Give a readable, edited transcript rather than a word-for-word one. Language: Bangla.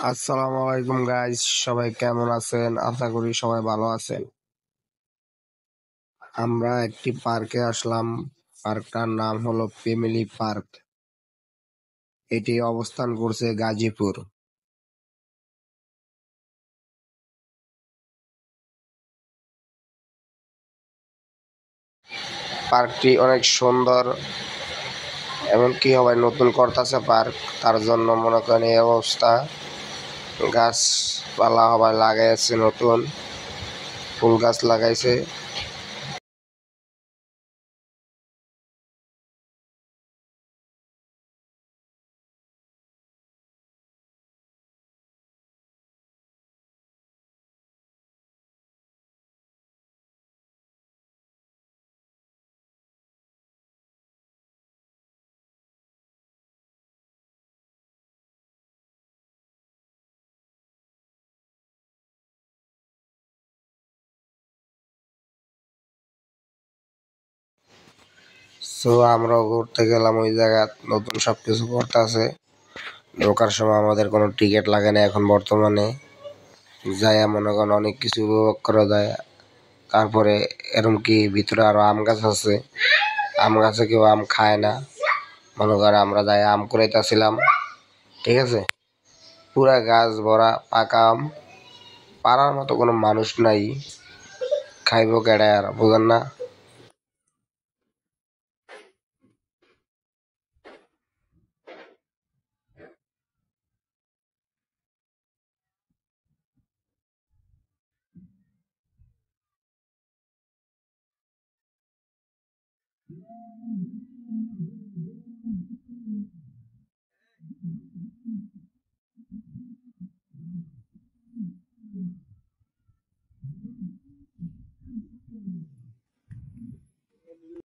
আসসালামু আলাইকুম গাইস, সবাই কেমন আছেন? আশা করি সবাই ভালো আছেন। আমরা একটি পার্কে আসলাম। পার্কটার নাম হলো ফ্যামিলি পার্ক। এটি অবস্থান করছে গাজীপুর। পার্কটি অনেক সুন্দর, এমনকি সবাই নতুন করতেছে পার্ক, তার জন্য মনে করেন এই অবস্থা। গাছপালা সবাই লাগাইছে, নতুন ফুল গাছ লাগাইছে। সো আমরা ঘুরতে গেলাম ওই জায়গা, নতুন সবকিছু করতেছে। ঢোকার সময় আমাদের কোনো টিকিট লাগে না এখন বর্তমানে। যাইয়া মনে করেন অনেক কিছু উপভোগ করা যায়। তারপরে এরকম কি ভিতরে আরো আম গাছ আছে, আম গাছে কেউ আম খায় না। মনে করে আমরা যাই আম কুড়াইতেছিলাম, ঠিক আছে, পুরা গাছ ভরা পাকা আম, পাড়ার মতো কোনো মানুষ নাই, খাইবো কেডায় আর বুঝেন না।